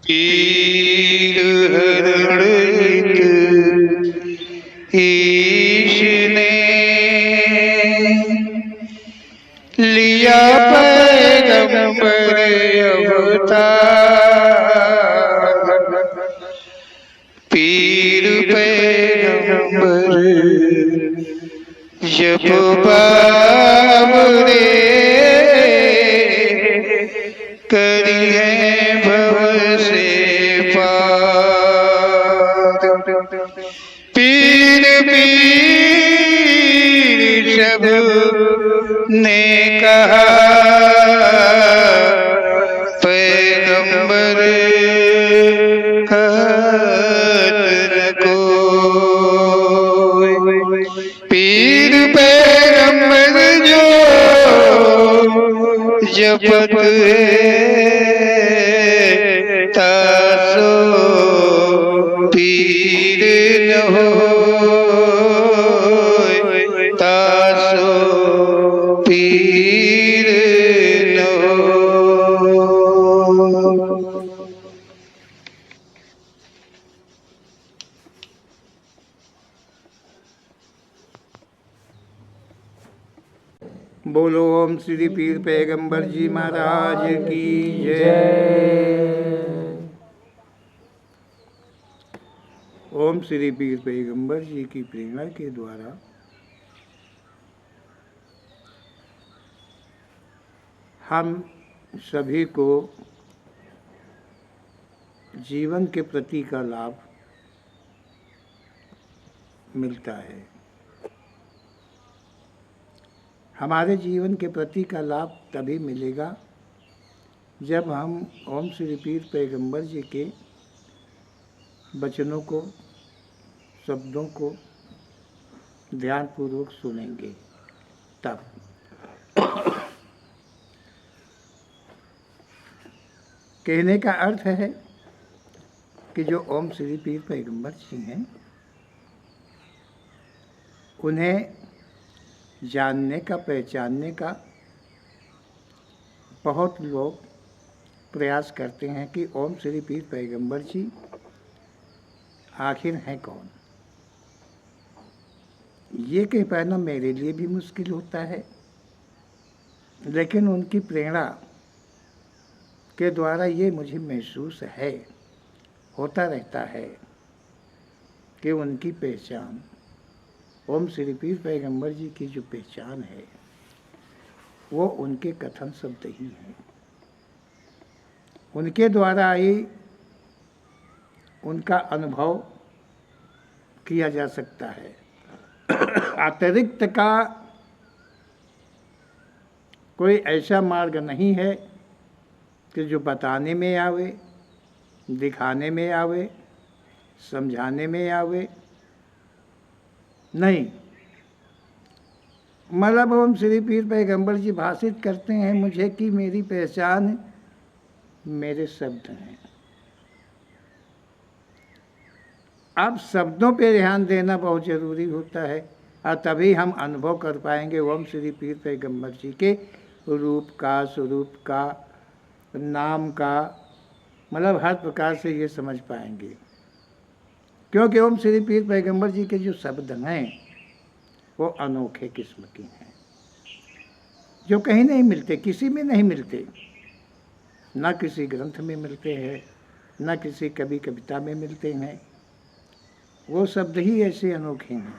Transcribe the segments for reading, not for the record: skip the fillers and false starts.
पीर हरणित ईश ने लिया पैगंबर अवतार। पीर पैगंबर जब बाबरे करी है भव से पार। पीर पीर सब ने कहा पैगंबर पीर पैगंबर जो जपत तासो पीर न हो तासो पीर न हो। बोलो ओम श्री पीर पैगंबर जी महाराज की जय। ओम श्री पीर पैगंबर जी की प्रेरणा के द्वारा हम सभी को जीवन के प्रति का लाभ मिलता है। हमारे जीवन के प्रति का लाभ तभी मिलेगा जब हम ओम श्री पीर पैगंबर जी के वचनों को, शब्दों को ध्यानपूर्वक सुनेंगे। तब कहने का अर्थ है कि जो ओम श्री पीर पैगंबर जी हैं उन्हें जानने का, पहचानने का बहुत लोग प्रयास करते हैं कि ओम श्री पीर पैगंबर जी आखिर हैं कौन। ये कह पाना मेरे लिए भी मुश्किल होता है, लेकिन उनकी प्रेरणा के द्वारा ये मुझे महसूस है, होता रहता है कि उनकी पहचान, ओम श्री पीर पैगंबर जी की जो पहचान है वो उनके कथन शब्द ही हैं। उनके द्वारा ही उनका अनुभव किया जा सकता है। अतिरिक्त का कोई ऐसा मार्ग नहीं है कि जो बताने में आवे, दिखाने में आवे, समझाने में आवे। नहीं, मतलब ओम श्री पीर पैगंबर जी भाषित करते हैं मुझे कि मेरी पहचान मेरे शब्द हैं। अब शब्दों पे ध्यान देना बहुत ज़रूरी होता है और तभी हम अनुभव कर पाएंगे ओम श्री पीर पैगंबर जी के रूप का, स्वरूप का, नाम का, मतलब हर प्रकार से ये समझ पाएंगे। क्योंकि ओम श्री पीर पैगंबर जी के जो शब्द हैं वो अनोखे किस्म के हैं, जो कहीं नहीं मिलते, किसी में नहीं मिलते, ना किसी ग्रंथ में मिलते हैं, ना किसी कवि कविता में मिलते हैं। वो शब्द ही ऐसे अनोखे हैं।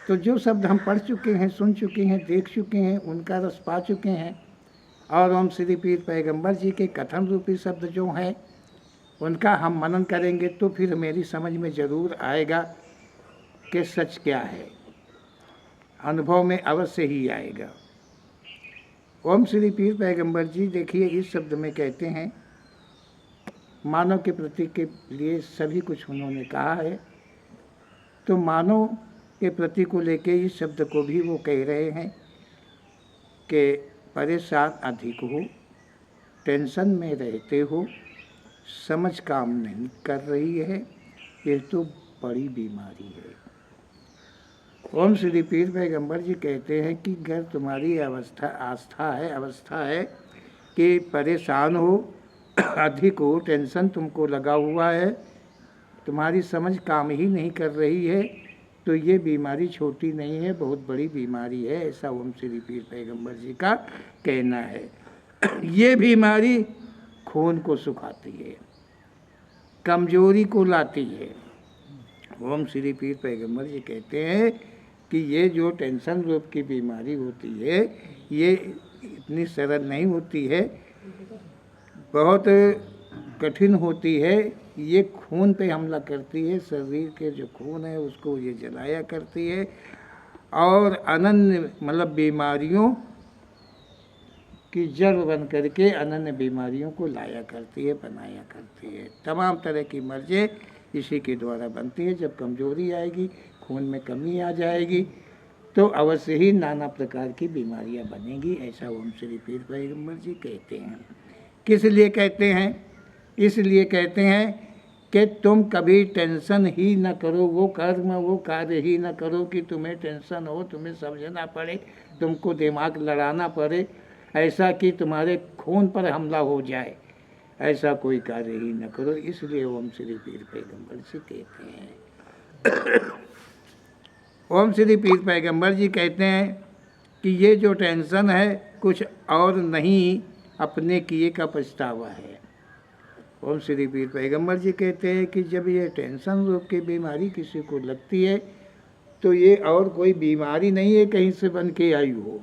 तो जो शब्द हम पढ़ चुके हैं, सुन चुके हैं, देख चुके हैं, उनका रस पा चुके हैं, और ओम श्री पीर पैगंबर जी के कथन रूपी शब्द जो हैं उनका हम मनन करेंगे तो फिर मेरी समझ में ज़रूर आएगा कि सच क्या है। अनुभव में अवश्य ही आएगा। ओम श्री पीर पैगंबर जी देखिए इस शब्द में कहते हैं, मानव के प्रति के लिए सभी कुछ उन्होंने कहा है, तो मानव के प्रति को लेके इस शब्द को भी वो कह रहे हैं कि परेशान अधिक हो, टेंशन में रहते हो, समझ काम नहीं कर रही है, ये तो बड़ी बीमारी है। ओम श्री पीर पैगंबर जी कहते हैं कि अगर तुम्हारी अवस्था है कि परेशान हो, अधिक हो, टेंशन तुमको लगा हुआ है, तुम्हारी समझ काम ही नहीं कर रही है, तो ये बीमारी छोटी नहीं है, बहुत बड़ी बीमारी है, ऐसा ओम श्री पीर पैगंबर जी का कहना है। ये बीमारी खून को सुखाती है, कमजोरी को लाती है। ओम श्री पीर पैगंबर जी कहते हैं कि ये जो टेंशन रूप की बीमारी होती है, ये इतनी सरल नहीं होती है, बहुत कठिन होती है। ये खून पे हमला करती है, शरीर के जो खून है उसको ये जलाया करती है, और अनन्य मतलब बीमारियों की जड़ बन करके अनन्य बीमारियों को लाया करती है, बनाया करती है। तमाम तरह की मर्जें इसी के द्वारा बनती है। जब कमजोरी आएगी, खून में कमी आ जाएगी, तो अवश्य ही नाना प्रकार की बीमारियां बनेंगी, ऐसा ओम श्री पीर पैगंबर जी कहते हैं। किस लिए कहते हैं? इसलिए कहते हैं कि तुम कभी टेंशन ही न करो, वो कर्म वो कार्य ही न करो कि तुम्हें टेंशन हो, तुम्हें समझना पड़े, तुमको दिमाग लड़ाना पड़े, ऐसा कि तुम्हारे खून पर हमला हो जाए, ऐसा कोई कार्य ही न करो। इसलिए ओम श्री पीर पैगंबर जी कहते हैं। ओम श्री पीर पैगंबर जी कहते हैं कि ये जो टेंशन है कुछ और नहीं, अपने किए का पछतावा है। ओम श्री पीर पैगंबर जी कहते हैं कि जब ये टेंशन रूप की बीमारी किसी को लगती है, तो ये और कोई बीमारी नहीं है कहीं से बन के आई हो,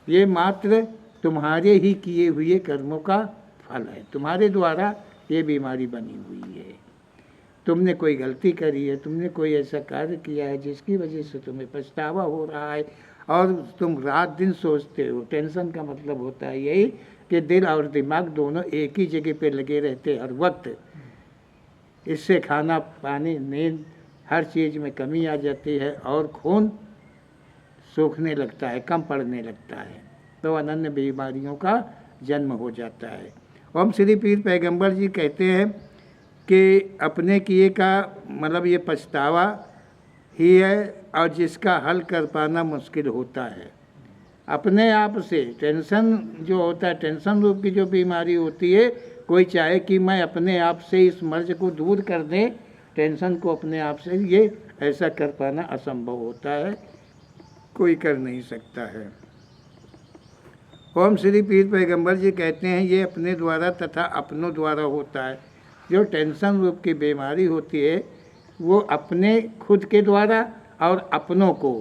ये मात्र तुम्हारे ही किए हुए कर्मों का फल है। तुम्हारे द्वारा ये बीमारी बनी हुई है। तुमने कोई गलती करी है, तुमने कोई ऐसा कार्य किया है जिसकी वजह से तुम्हें पछतावा हो रहा है, और तुम रात दिन सोचते हो। टेंशन का मतलब होता है यही कि दिल और दिमाग दोनों एक ही जगह पे लगे रहते हर वक्त। इससे खाना पानी नींद हर चीज़ में कमी आ जाती है, और खून सूखने लगता है, कम पड़ने लगता है, तो अनन्य बीमारियों का जन्म हो जाता है। ओम श्री पीर पैगंबर जी कहते हैं कि अपने किए का मतलब ये पछतावा ही है, और जिसका हल कर पाना मुश्किल होता है। अपने आप से टेंशन जो होता है, टेंशन रूप की जो बीमारी होती है, कोई चाहे कि मैं अपने आप से इस मर्ज को दूर कर दें, टेंशन को अपने आप से, ये ऐसा कर पाना असंभव होता है, कोई कर नहीं सकता है। ओम श्री पीर पैगंबर जी कहते हैं ये अपने द्वारा तथा अपनों द्वारा होता है। जो टेंशन रूप की बीमारी होती है वो अपने खुद के द्वारा और अपनों को,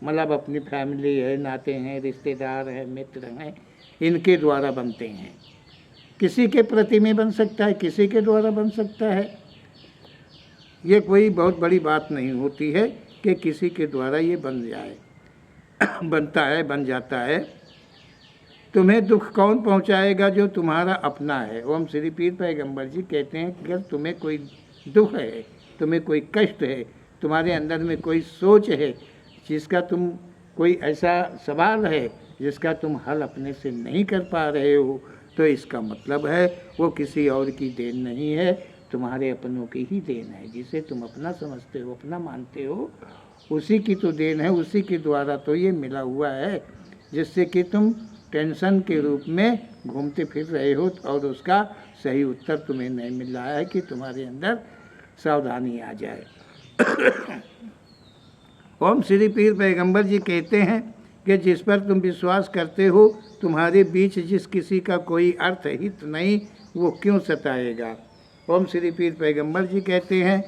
मतलब अपनी फैमिली है, नाते हैं, रिश्तेदार हैं, मित्र हैं, इनके द्वारा बनते हैं। किसी के प्रति में बन सकता है, किसी के द्वारा बन सकता है। ये कोई बहुत बड़ी बात नहीं होती है कि किसी के द्वारा ये बन जाए, बनता है, बन जाता है। तुम्हें दुख कौन पहुंचाएगा? जो तुम्हारा अपना है। ओम श्री पीर पैगंबर जी कहते हैं कि अगर तुम्हें कोई दुख है, तुम्हें कोई कष्ट है, तुम्हारे अंदर में कोई सोच है जिसका तुम, कोई ऐसा सवाल है जिसका तुम हल अपने से नहीं कर पा रहे हो, तो इसका मतलब है वो किसी और की देन नहीं है, तुम्हारे अपनों की ही देन है। जिसे तुम अपना समझते हो, अपना मानते हो, उसी की तो देन है, उसी के द्वारा तो ये मिला हुआ है, जिससे कि तुम टेंशन के रूप में घूमते फिर रहे हो, और उसका सही उत्तर तुम्हें नहीं मिल रहा है कि तुम्हारे अंदर सावधानी आ जाए। ओम श्री पीर पैगंबर जी कहते हैं कि जिस पर तुम विश्वास करते हो, तुम्हारे बीच जिस किसी का कोई अर्थ हित नहीं, वो क्यों सताएगा। ओम श्री पीर पैगंबर जी कहते हैं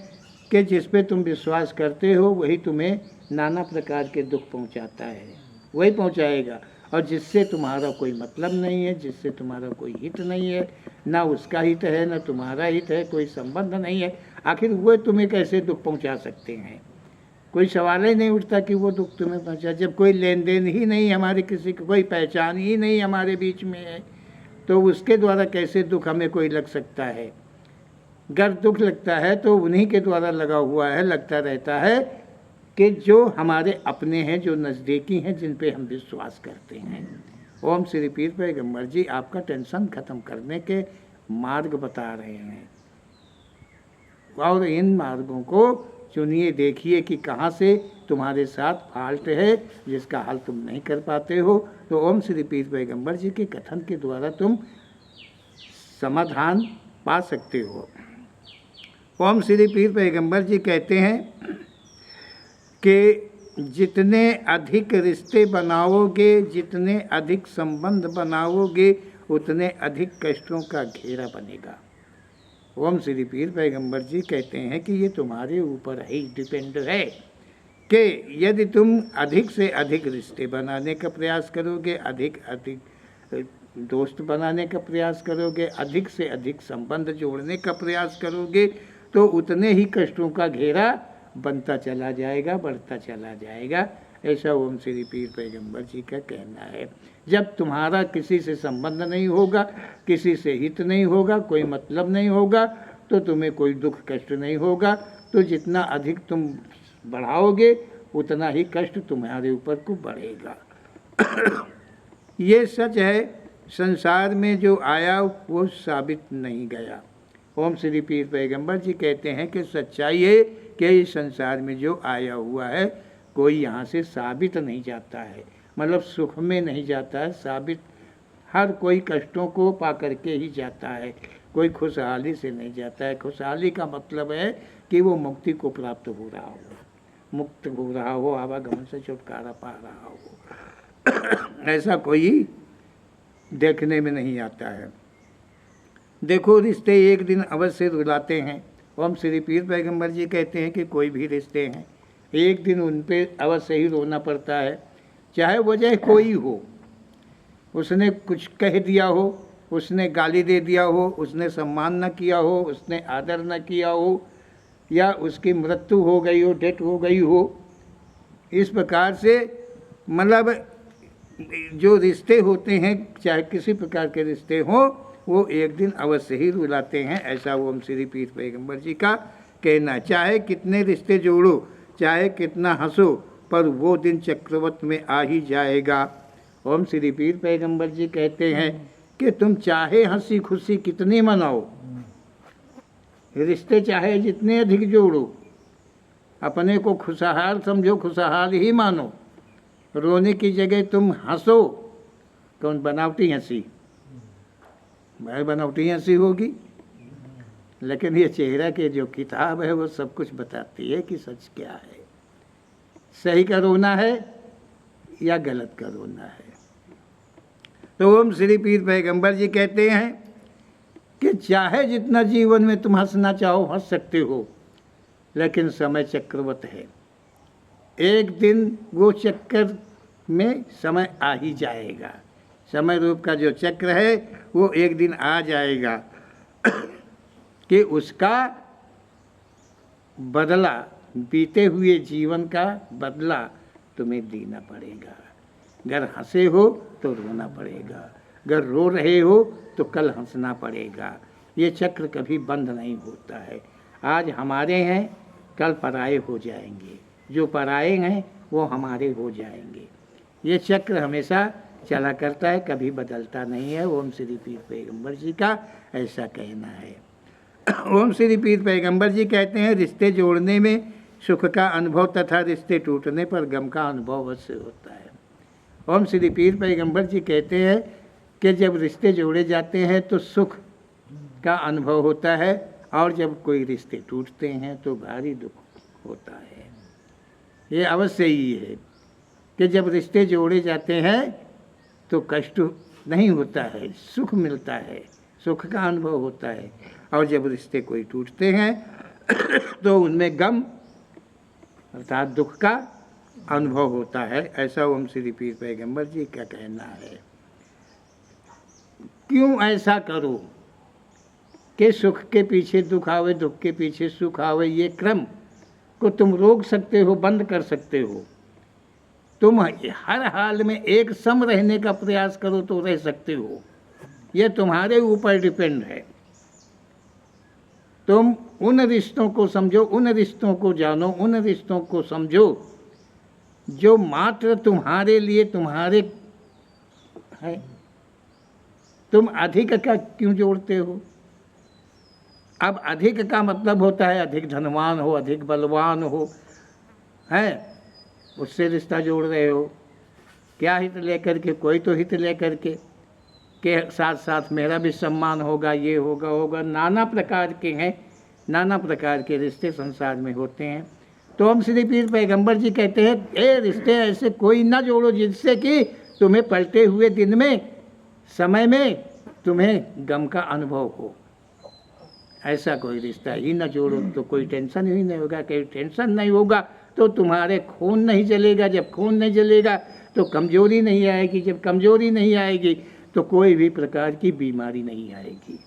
कि जिस पे तुम विश्वास करते हो वही तुम्हें नाना प्रकार के दुख पहुंचाता है, वही पहुंचाएगा। और जिससे तुम्हारा कोई मतलब नहीं है, जिससे तुम्हारा कोई हित नहीं है, ना उसका हित है ना तुम्हारा हित है, कोई संबंध नहीं है, आखिर वो तुम्हें कैसे दुख पहुंचा सकते हैं। कोई सवाल ही नहीं उठता कि वो दुख तुम्हें पहुंचा। जब कोई लेन देन ही नहीं हमारे, किसी की कोई पहचान ही नहीं हमारे बीच में है, तो उसके द्वारा कैसे दुख हमें कोई लग सकता है। अगर दुख लगता है तो उन्हीं के द्वारा लगा हुआ है, लगता रहता है कि जो हमारे अपने हैं, जो नज़दीकी हैं, जिन पे हम विश्वास करते हैं। ओम श्री पीर पैगंबर जी आपका टेंशन ख़त्म करने के मार्ग बता रहे हैं, और इन मार्गों को चुनिए, देखिए कि कहाँ से तुम्हारे साथ फाल्ट है जिसका हल तुम नहीं कर पाते हो। तो ओम श्री पीर पैगंबर जी के कथन के द्वारा तुम समाधान पा सकते हो। ओम श्री पीर पैगंबर जी कहते हैं कि जितने अधिक रिश्ते बनाओगे, जितने अधिक संबंध बनाओगे, उतने अधिक कष्टों का घेरा बनेगा। ओम श्री पीर पैगंबर जी कहते हैं कि ये तुम्हारे ऊपर ही डिपेंड है कि यदि तुम अधिक से अधिक रिश्ते बनाने का प्रयास करोगे, अधिक अधिक दोस्त बनाने का प्रयास करोगे, अधिक से अधिक संबंध जोड़ने का प्रयास करोगे, तो उतने ही कष्टों का घेरा बनता चला जाएगा, बढ़ता चला जाएगा। ऐसा ओम श्री पीर पैगंबर जी का कहना है। जब तुम्हारा किसी से संबंध नहीं होगा, किसी से हित नहीं होगा, कोई मतलब नहीं होगा, तो तुम्हें कोई दुख कष्ट नहीं होगा। तो जितना अधिक तुम बढ़ाओगे, उतना ही कष्ट तुम्हारे ऊपर को बढ़ेगा। ये सच है, संसार में जो आया वो साबित नहीं गया। ओम श्री पीर पैगंबर जी कहते हैं कि सच्चाई है कि इस संसार में जो आया हुआ है, कोई यहाँ से साबित नहीं जाता है, मतलब सुख में नहीं जाता है साबित। हर कोई कष्टों को पा करके ही जाता है, कोई खुशहाली से नहीं जाता है। खुशहाली का मतलब है कि वो मुक्ति को प्राप्त हो रहा हो, मुक्त हो रहा हो, आवागमन से छुटकारा पा रहा हो। ऐसा कोई देखने में नहीं आता है। देखो, रिश्ते एक दिन अवश्य रुलाते हैं। ओम श्री पीर पैगंबर जी कहते हैं कि कोई भी रिश्ते हैं, एक दिन उन पे अवश्य ही रोना पड़ता है, चाहे वजह कोई हो। उसने कुछ कह दिया हो, उसने गाली दे दिया हो, उसने सम्मान न किया हो, उसने आदर न किया हो, या उसकी मृत्यु हो गई हो, डेथ हो गई हो। इस प्रकार से मतलब जो रिश्ते होते हैं, चाहे किसी प्रकार के रिश्ते हों, वो एक दिन अवश्य ही रुलाते हैं। ऐसा ओम श्री पीर पैगंबर जी का कहना। चाहे कितने रिश्ते जोड़ो, चाहे कितना हंसो, पर वो दिन चक्रवत में आ ही जाएगा। ओम श्री पीर पैगंबर जी कहते हैं कि तुम चाहे हंसी खुशी कितनी मनाओ, रिश्ते चाहे जितने अधिक जोड़ो, अपने को खुशहाल समझो, खुशहाल ही मानो, रोने की जगह तुम हंसो, कौन बनावटी हंसी, भाई बनावटी हंसी होगी, लेकिन ये चेहरा के जो किताब है वो सब कुछ बताती है कि सच क्या है, सही का रोना है या गलत का रोना है। तो ओम श्री पीर पैगंबर जी कहते हैं कि चाहे जितना जीवन में तुम हंसना चाहो हंस सकते हो, लेकिन समय चक्रवत है। एक दिन वो चक्कर में समय आ ही जाएगा। समय रूप का जो चक्र है वो एक दिन आ जाएगा कि उसका बदला, बीते हुए जीवन का बदला तुम्हें देना पड़ेगा। अगर हंसे हो तो रोना पड़ेगा, अगर रो रहे हो तो कल हंसना पड़ेगा। ये चक्र कभी बंद नहीं होता है। आज हमारे हैं, कल पराए हो जाएंगे, जो पराए हैं वो हमारे हो जाएंगे। ये चक्र हमेशा चला करता है, कभी बदलता नहीं है। ओम श्री पीर पैगंबर जी का ऐसा कहना है। ओम श्री पीर पैगंबर जी कहते हैं रिश्ते जोड़ने में सुख का अनुभव तथा रिश्ते टूटने पर गम का अनुभव अवश्य होता है। ओम श्री पीर पैगंबर जी कहते हैं कि जब रिश्ते जोड़े जाते हैं तो सुख का अनुभव होता है, और जब कोई रिश्ते टूटते हैं तो भारी दुख होता है। ये अवश्य ही है कि जब रिश्ते जोड़े जाते हैं तो कष्ट नहीं होता है, सुख मिलता है, सुख का अनुभव होता है। और जब रिश्ते कोई टूटते हैं तो उनमें गम अर्थात दुख का अनुभव होता है। ऐसा ओम श्री पीर पैगंबर जी का कहना है। क्यों ऐसा करो कि सुख के पीछे दुख आवे, दुख के पीछे सुख आवे? ये क्रम को तुम रोक सकते हो, बंद कर सकते हो। तुम हर हाल में एक सम रहने का प्रयास करो तो रह सकते हो। ये तुम्हारे ऊपर डिपेंड है। तुम उन रिश्तों को समझो, उन रिश्तों को जानो, उन रिश्तों को समझो जो मात्र तुम्हारे लिए तुम्हारे है। तुम अधिक का क्यों जोड़ते हो? अब अधिक का मतलब होता है अधिक धनवान हो, अधिक बलवान हो, है, उससे रिश्ता जोड़ रहे हो। क्या हित लेकर के? कोई तो हित लेकर के। के साथ साथ मेरा भी सम्मान होगा, ये होगा। नाना प्रकार के हैं, नाना प्रकार के रिश्ते संसार में होते हैं। तो हम श्री पीर पैगंबर जी कहते हैं, ए रिश्ते ऐसे कोई ना जोड़ो जिससे कि तुम्हें पलटे हुए दिन में, समय में तुम्हें गम का अनुभव हो। ऐसा कोई रिश्ता ही ना जोड़ो तो कोई टेंशन ही नहीं होगा। कोई टेंशन नहीं होगा तो तुम्हारे खून नहीं जलेगा। जब खून नहीं जलेगा तो कमजोरी नहीं आएगी। जब कमजोरी नहीं आएगी तो कोई भी प्रकार की बीमारी नहीं आएगी।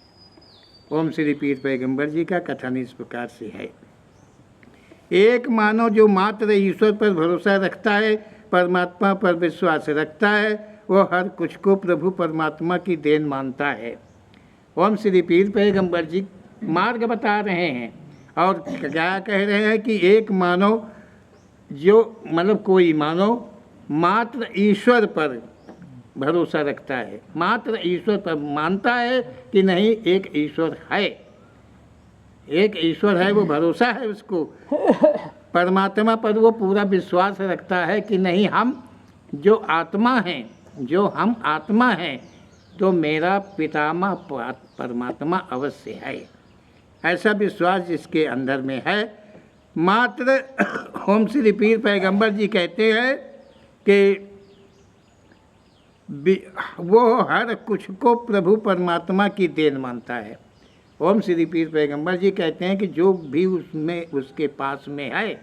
ओम श्री पीर पैगंबर जी का कथन इस प्रकार से है। एक मानव जो मात्र ईश्वर पर भरोसा रखता है, परमात्मा पर विश्वास रखता है, वो हर कुछ को प्रभु परमात्मा की देन मानता है। ओम श्री पीर पैगंबर जी मार्ग बता रहे हैं और क्या कह रहे हैं कि एक मानव जो मतलब कोई मानव मात्र ईश्वर पर भरोसा रखता है, मात्र ईश्वर पर मानता है कि नहीं एक ईश्वर है, एक ईश्वर है, वो भरोसा है उसको। परमात्मा पर वो पूरा विश्वास रखता है कि नहीं हम जो आत्मा हैं, जो हम आत्मा हैं, तो मेरा पितामह परमात्मा अवश्य है। ऐसा विश्वास जिसके अंदर में है, मात्र ओम श्री पीर पैगंबर जी कहते हैं कि वो हर कुछ को प्रभु परमात्मा की देन मानता है। ओम श्री पीर पैगंबर जी कहते हैं कि जो भी उसमें उसके पास में है,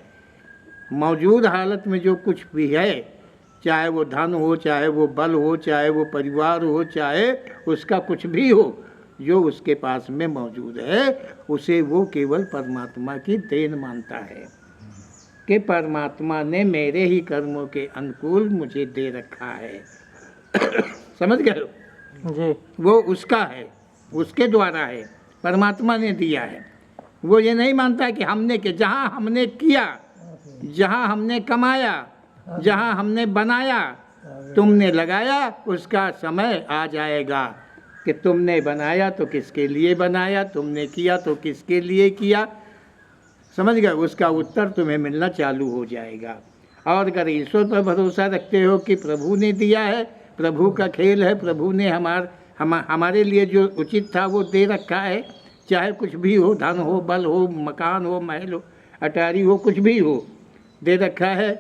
मौजूद हालत में जो कुछ भी है, चाहे वो धन हो, चाहे वो बल हो, चाहे वो परिवार हो, चाहे उसका कुछ भी हो, जो उसके पास में मौजूद है उसे वो केवल परमात्मा की देन मानता है कि परमात्मा ने मेरे ही कर्मों के अनुकूल मुझे दे रखा है। समझ गए जी। वो उसका है, उसके द्वारा है, परमात्मा ने दिया है। वो ये नहीं मानता कि हमने के, जहाँ हमने किया, जहाँ हमने कमाया, जहाँ हमने बनाया, तुमने लगाया, उसका समय आ जाएगा कि तुमने बनाया तो किसके लिए बनाया, तुमने किया तो किसके लिए किया। समझ गए, उसका उत्तर तुम्हें मिलना चालू हो जाएगा। और अगर ईश्वर पर भरोसा रखते हो कि प्रभु ने दिया है, प्रभु का खेल है, प्रभु ने हमारे लिए जो उचित था वो दे रखा है, चाहे कुछ भी हो, धन हो, बल हो, मकान हो, महल हो, अटारी हो, कुछ भी हो, दे रखा है,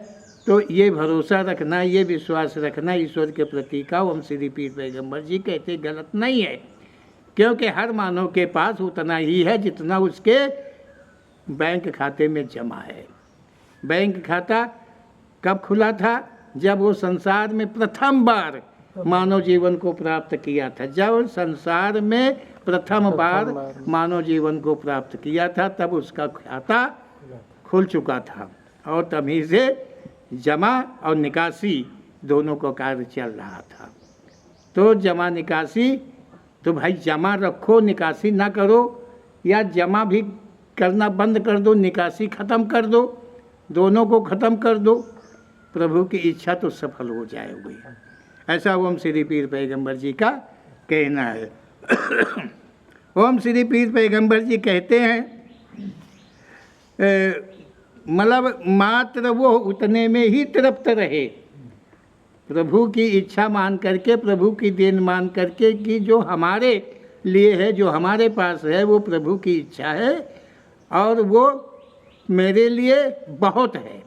तो ये भरोसा रखना, ये विश्वास रखना ईश्वर के प्रति का ओम श्री पीर पैगंबर जी कहते गलत नहीं है। क्योंकि हर मानव के पास उतना ही है जितना उसके बैंक खाते में जमा है। बैंक खाता कब खुला था? जब वो संसार में प्रथम बार मानव जीवन को प्राप्त किया था। जब संसार में प्रथम बार मानव जीवन को प्राप्त किया था, तब उसका खाता खुल चुका था और तभी से जमा और निकासी दोनों का कार्य चल रहा था। तो जमा निकासी, तो भाई जमा रखो, निकासी ना करो, या जमा भी करना बंद कर दो, निकासी ख़त्म कर दो, दोनों को ख़त्म कर दो, प्रभु की इच्छा तो सफल हो जाएगी। ऐसा ओम श्री पीर पैगंबर जी का कहना है। ओम श्री पीर पैगंबर जी कहते हैं मतलब मात्र वो उतने में ही तृप्त रहे, प्रभु की इच्छा मान करके, प्रभु की देन मान करके कि जो हमारे लिए है, जो हमारे पास है, वो प्रभु की इच्छा है और वो मेरे लिए बहुत है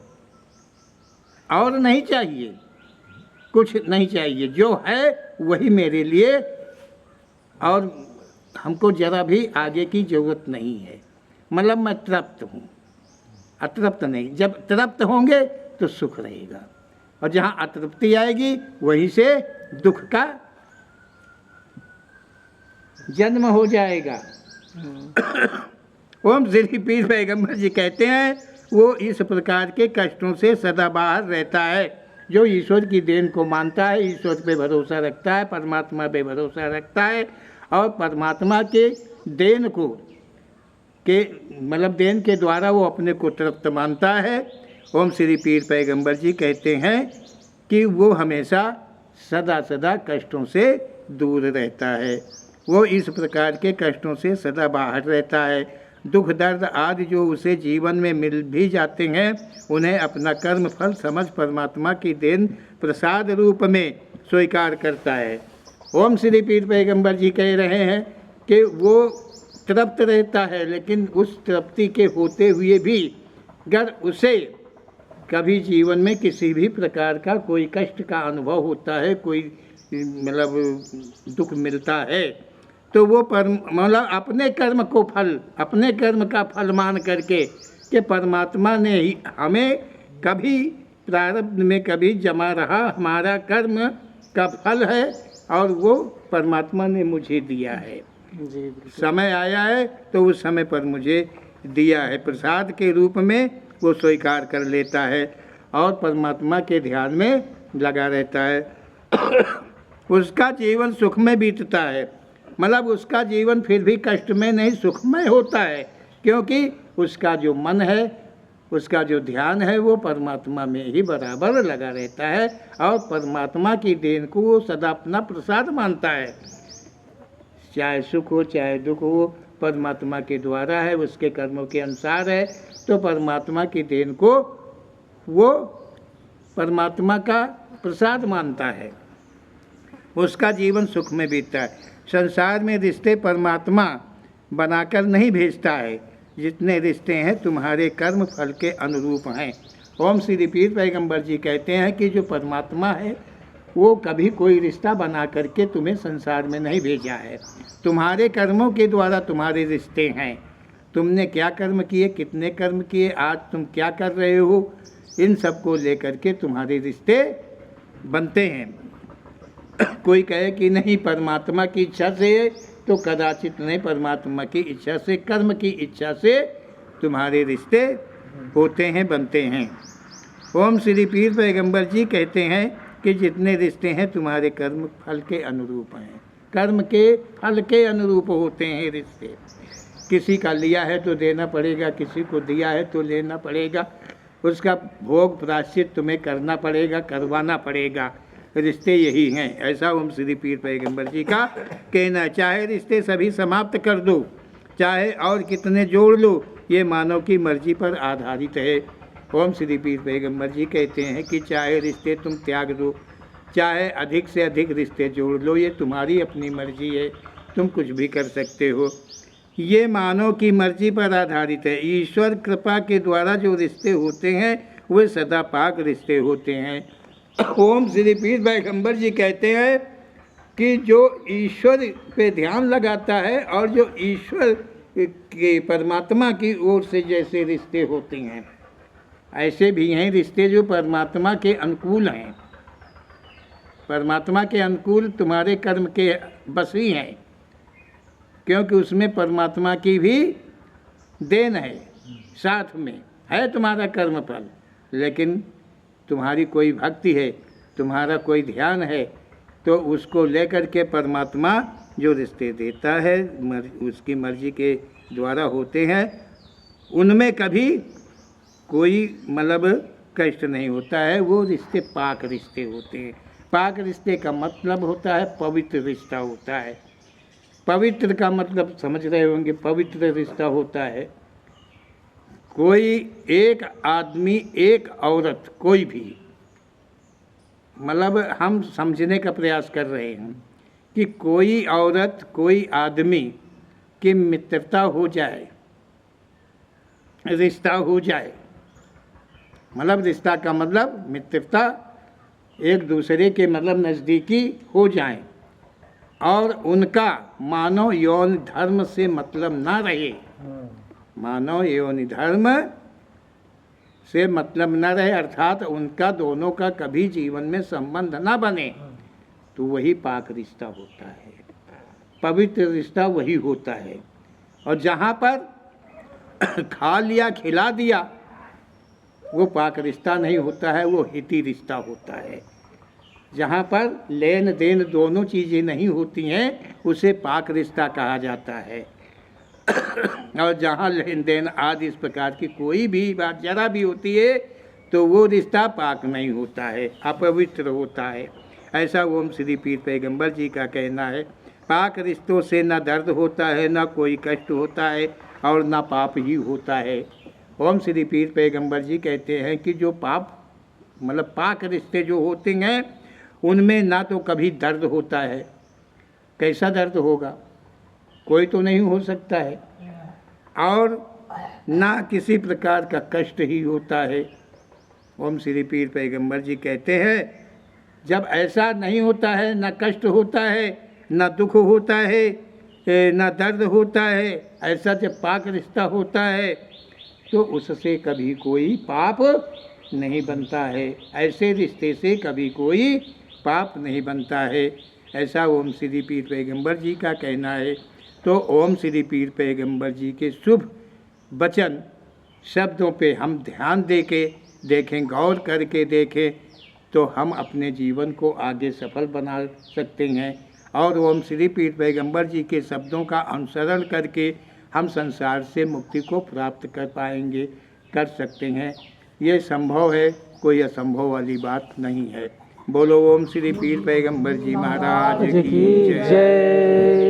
और नहीं चाहिए, कुछ नहीं चाहिए, जो है वही मेरे लिए, और हमको ज़रा भी आगे की ज़रूरत नहीं है। मतलब मैं तृप्त हूँ, अतृप्त नहीं। जब तृप्त होंगे तो सुख रहेगा, और जहाँ अतृप्ति आएगी वहीं से दुख का जन्म हो जाएगा। ओम श्री पीर पैगंबर जी कहते हैं वो इस प्रकार के कष्टों से सदा बाहर रहता है, जो ईश्वर की देन को मानता है, ईश्वर पे भरोसा रखता है, परमात्मा पे भरोसा रखता है और परमात्मा के देन को के मतलब देन के द्वारा वो अपने को तृप्त मानता है। ओम श्री पीर पैगंबर जी कहते हैं कि वो हमेशा सदा सदा कष्टों से दूर रहता है, वो इस प्रकार के कष्टों से सदा बाहर रहता है। दुख दर्द आदि जो उसे जीवन में मिल भी जाते हैं, उन्हें अपना कर्म फल समझ परमात्मा की देन प्रसाद रूप में स्वीकार करता है। ओम श्री पीर पैगंबर जी कह रहे हैं कि वो तृप्त रहता है, लेकिन उस तृप्ति के होते हुए भी अगर उसे कभी जीवन में किसी भी प्रकार का कोई कष्ट का अनुभव होता है, कोई मतलब दुख मिलता है, तो वो मतलब अपने कर्म को फल, अपने कर्म का फल मान करके कि परमात्मा ने ही हमें कभी प्रारब्ध में कभी जमा रहा, हमारा कर्म का फल है और वो परमात्मा ने मुझे दिया है। जी समय आया है तो उस समय पर मुझे दिया है, प्रसाद के रूप में वो स्वीकार कर लेता है और परमात्मा के ध्यान में लगा रहता है। उसका जीवन सुख में बीतता है, मतलब उसका जीवन फिर भी कष्ट में नहीं, सुखमय होता है, क्योंकि उसका जो मन है, उसका जो ध्यान है वो परमात्मा में ही बराबर लगा रहता है और परमात्मा की देन को वो सदा अपना प्रसाद मानता है। चाहे सुख हो चाहे दुख हो, परमात्मा के द्वारा है, उसके कर्मों के अनुसार है, तो परमात्मा की देन को वो परमात्मा का प्रसाद मानता है, उसका जीवन सुख में बीतता है। संसार में रिश्ते परमात्मा बनाकर नहीं भेजता है, जितने रिश्ते हैं तुम्हारे कर्म फल के अनुरूप हैं। ओम श्री पीर पैगंबर जी कहते हैं कि जो परमात्मा है वो कभी कोई रिश्ता बना करके तुम्हें संसार में नहीं भेजा है, तुम्हारे कर्मों के द्वारा तुम्हारे रिश्ते हैं। तुमने क्या कर्म किए, कितने कर्म किए, आज तुम क्या कर रहे हो, इन सब को लेकर के तुम्हारे रिश्ते बनते हैं। कोई कहे कि नहीं परमात्मा की इच्छा से, तो कदाचित नहीं, परमात्मा की इच्छा से, कर्म की इच्छा से तुम्हारे रिश्ते होते हैं, बनते हैं। ओम श्री पीर पैगंबर जी कहते हैं कि जितने रिश्ते हैं तुम्हारे कर्म फल के अनुरूप हैं, कर्म के फल के अनुरूप होते हैं रिश्ते। किसी का लिया है तो देना पड़ेगा, किसी को दिया है तो लेना पड़ेगा, उसका भोग प्रायश्चित तुम्हें करना पड़ेगा, करवाना पड़ेगा। रिश्ते यही हैं, ऐसा ओम श्री पीर पैगंबर जी का कहना। चाहे रिश्ते सभी समाप्त कर दो, चाहे और कितने जोड़ लो, ये मानव की मर्जी पर आधारित है। ओम श्री पीर पैगंबर जी कहते हैं कि चाहे रिश्ते तुम त्याग दो, चाहे अधिक से अधिक रिश्ते जोड़ लो, ये तुम्हारी अपनी मर्जी है, तुम कुछ भी कर सकते हो, ये मानव की मर्जी पर आधारित है। ईश्वर कृपा के द्वारा जो रिश्ते होते हैं वे सदा पाक रिश्ते होते हैं। ओम श्री पीर पैगंबर जी कहते हैं कि जो ईश्वर पे ध्यान लगाता है और जो ईश्वर के परमात्मा की ओर से जैसे रिश्ते होते हैं, ऐसे भी हैं रिश्ते जो परमात्मा के अनुकूल हैं। परमात्मा के अनुकूल तुम्हारे कर्म के बस ही हैं, क्योंकि उसमें परमात्मा की भी देन है, साथ में है तुम्हारा कर्म फल, लेकिन तुम्हारी कोई भक्ति है, तुम्हारा कोई ध्यान है, तो उसको लेकर के परमात्मा जो रिश्ते देता है उसकी मर्जी के द्वारा होते हैं, उनमें कभी कोई मतलब कष्ट नहीं होता है, वो रिश्ते पाक रिश्ते होते हैं। पाक रिश्ते का मतलब होता है पवित्र रिश्ता होता है। पवित्र का मतलब समझ रहे होंगे, पवित्र रिश्ता होता है कोई एक आदमी एक औरत, कोई भी, मतलब हम समझने का प्रयास कर रहे हैं कि कोई औरत कोई आदमी की मित्रता हो जाए, रिश्ता हो जाए, मतलब रिश्ता का मतलब मित्रता, एक दूसरे के मतलब नज़दीकी हो जाए और उनका मानव यौन धर्म से मतलब ना रहे, मानव यौन धर्म से मतलब न रहे, अर्थात उनका दोनों का कभी जीवन में संबंध ना बने, तो वही पाक रिश्ता होता है, पवित्र रिश्ता वही होता है। और जहाँ पर खा लिया खिला दिया वो पाक रिश्ता नहीं होता है, वो हिती रिश्ता होता है। जहाँ पर लेन देन दोनों चीज़ें नहीं होती हैं उसे पाक रिश्ता कहा जाता है। और जहाँ लेन देन आदि इस प्रकार की कोई भी बात जरा भी होती है तो वो रिश्ता पाक नहीं होता है, अपवित्र होता है। ऐसा ओम श्री पीर पैगंबर जी का कहना है। पाक रिश्तों से न दर्द होता है, न कोई कष्ट होता है और न पाप ही होता है। ओम श्री पीर पैगंबर जी कहते हैं कि जो पाप मतलब पाक रिश्ते जो होते हैं उनमें ना तो कभी दर्द होता है, कैसा दर्द होगा? कोई तो नहीं हो सकता है। और ना किसी प्रकार का कष्ट ही होता है। ओम श्री पीर पैगंबर जी कहते हैं, जब ऐसा नहीं होता है, ना कष्ट होता है, ना दुख होता है, ना दर्द होता है, ऐसा जब पाक रिश्ता होता है तो उससे कभी कोई पाप नहीं बनता है। ऐसे रिश्ते से कभी कोई पाप नहीं बनता है, ऐसा ओम श्री पीर पैगंबर जी का कहना है। तो ओम श्री पीर पैगंबर जी के शुभ वचन शब्दों पे हम ध्यान दे के देखें, गौर करके देखें, तो हम अपने जीवन को आगे सफल बना सकते हैं। और ओम श्री पीर पैगंबर जी के शब्दों का अनुसरण करके हम संसार से मुक्ति को प्राप्त कर पाएंगे, कर सकते हैं। ये संभव है, कोई असंभव वाली बात नहीं है। बोलो ओम श्री पीर पैगंबर जी महाराज की जय।